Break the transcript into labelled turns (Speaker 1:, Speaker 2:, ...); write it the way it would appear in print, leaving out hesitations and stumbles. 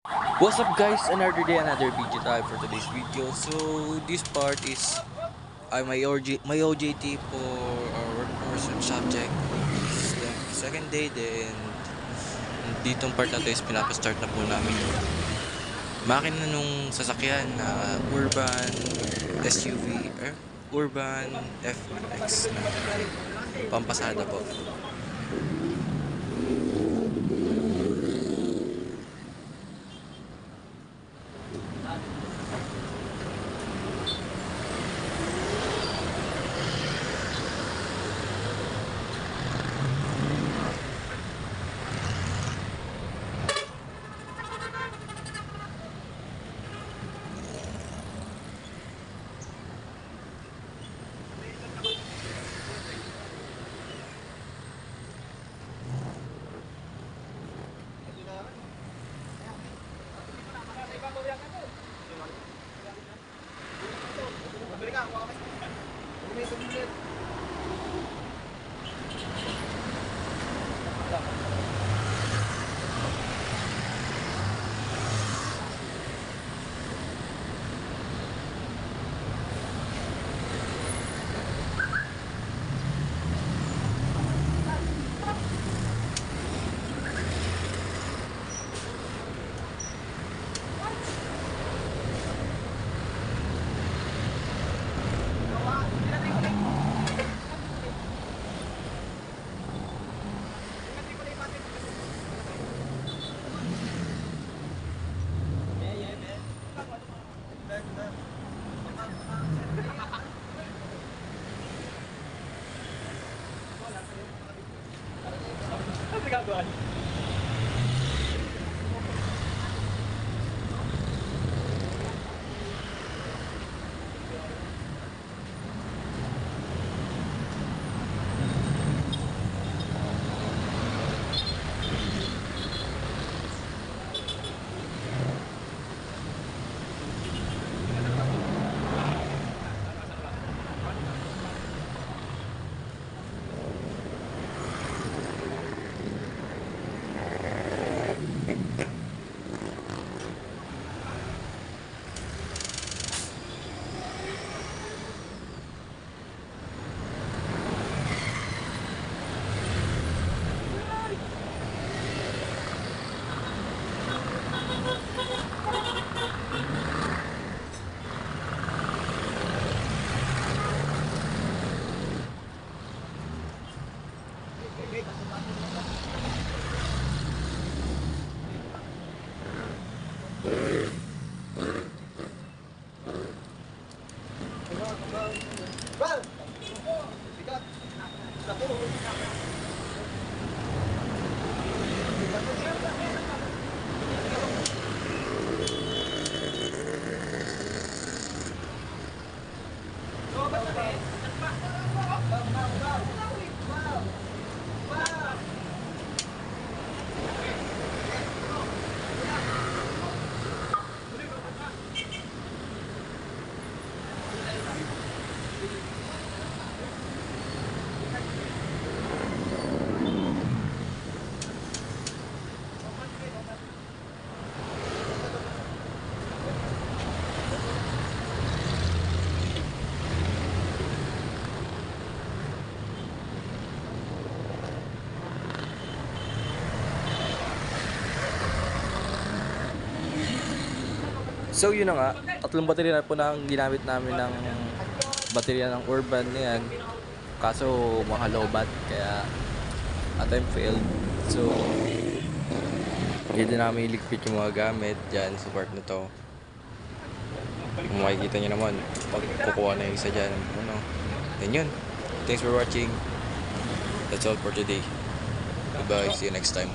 Speaker 1: What's up guys, another day, another video time for today's video. So this part is my OJT for our work person subject. This is the second day, then ditong part na to is pinapastart na po namin yung makina nung sasakyan na urban SUV or urban FX na pampasada po. So yun na nga, tatlong baterya na po na ang ginamit namin ng baterya ng Urban na yan. Kaso mahalobat, kaya at time failed. So hindi namin iligpit yung mga gamit dyan sa part na to. Kung makikita nyo naman, pagkukuha na yung isa dyan. Then yun, thanks for watching. That's all for today. Goodbye, see you next time.